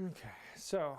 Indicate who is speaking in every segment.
Speaker 1: Okay, so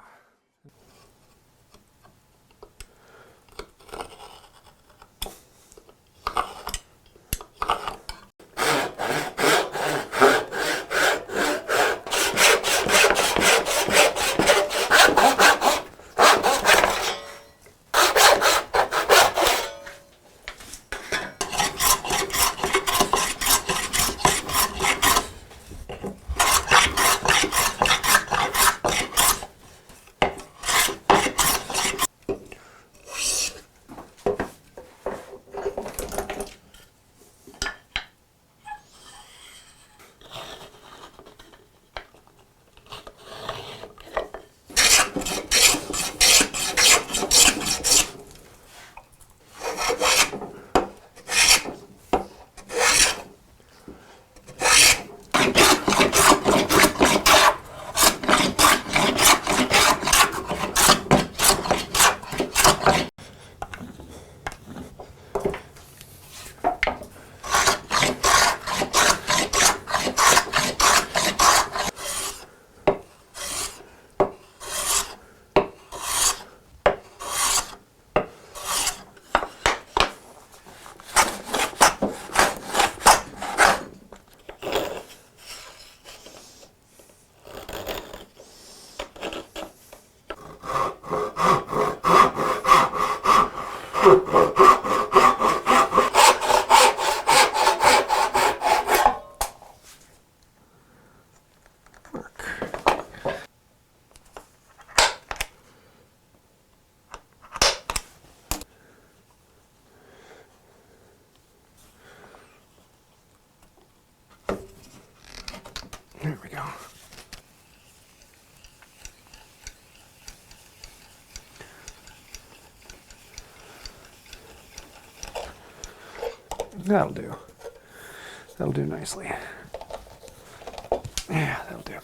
Speaker 1: there we go. That'll do. That'll do nicely. Yeah, that'll do.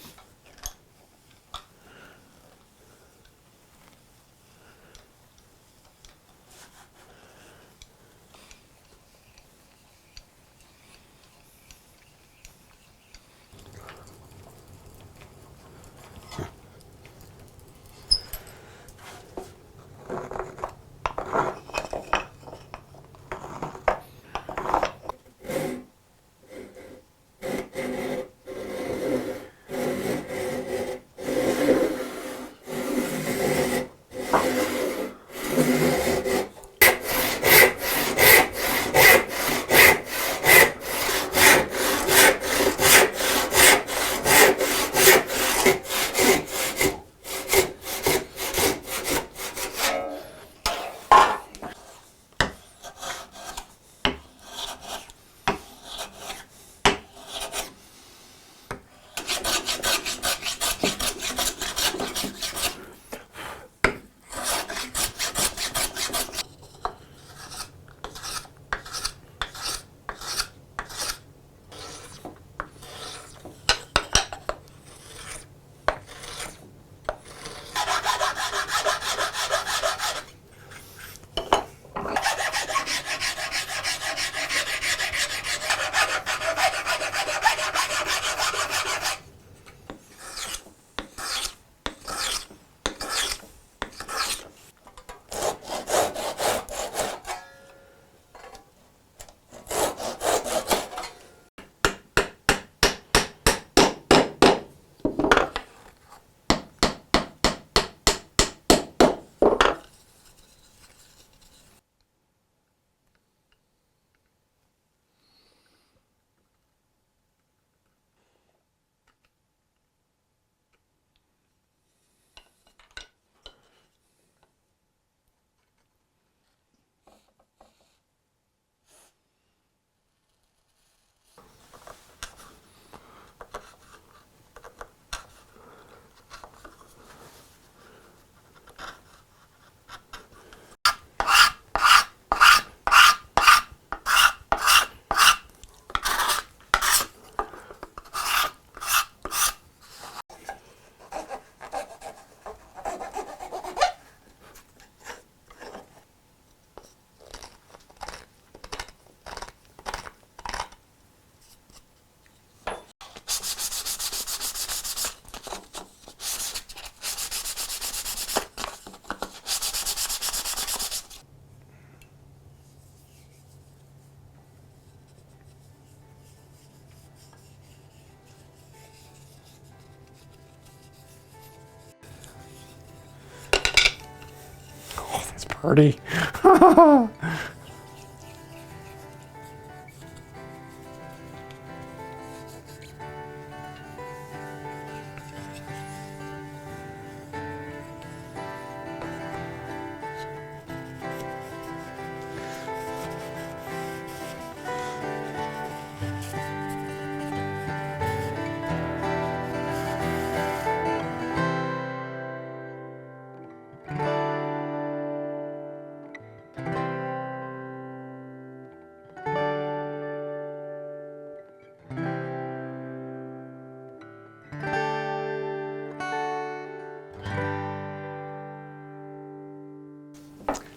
Speaker 1: party.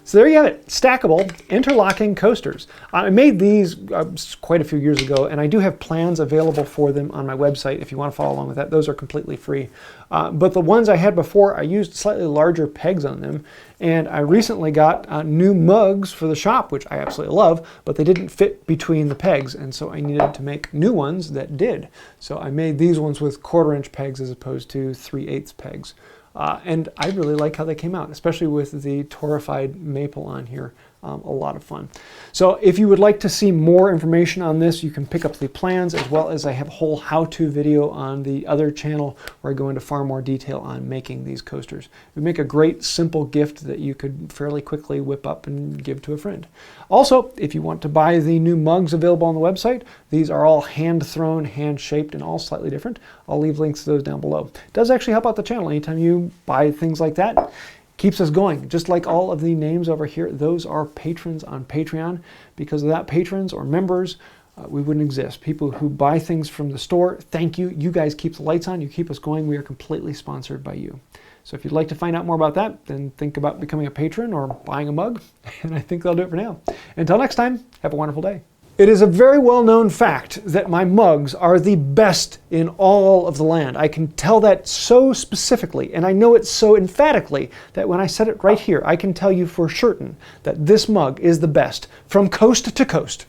Speaker 1: So there you have it, stackable interlocking coasters. I made these quite a few years ago, and I do have plans available for them on my website if you want to follow along with that. Those are completely free. But the ones I had before, I used slightly larger pegs on them, and I recently got new mugs for the shop, which I absolutely love, but they didn't fit between the pegs, and so I needed to make new ones that did. So I made these ones with 1/4" pegs as opposed to 3/8 pegs. And I really like how they came out, especially with the torrefied maple on here. A lot of fun. So if you would like to see more information on this, you can pick up the plans, as well as I have a whole how-to video on the other channel where I go into far more detail on making these coasters. It would make a great simple gift that you could fairly quickly whip up and give to a friend. Also, if you want to buy the new mugs available on the website, these are all hand-thrown, hand-shaped, and all slightly different. I'll leave links to those down below. It does actually help out the channel anytime you buy things like that. Keeps us going. Just like all of the names over here, those are patrons on Patreon. Because of that, patrons or members, we wouldn't exist. People who buy things from the store, thank you. You guys keep the lights on. You keep us going. We are completely sponsored by you. So if you'd like to find out more about that, then think about becoming a patron or buying a mug. And I think that'll do it for now. Until next time, have a wonderful day. It is a very well-known fact that my mugs are the best in all of the land. I can tell that so specifically, and I know it so emphatically that when I said it right here, I can tell you for certain that this mug is the best from coast to coast.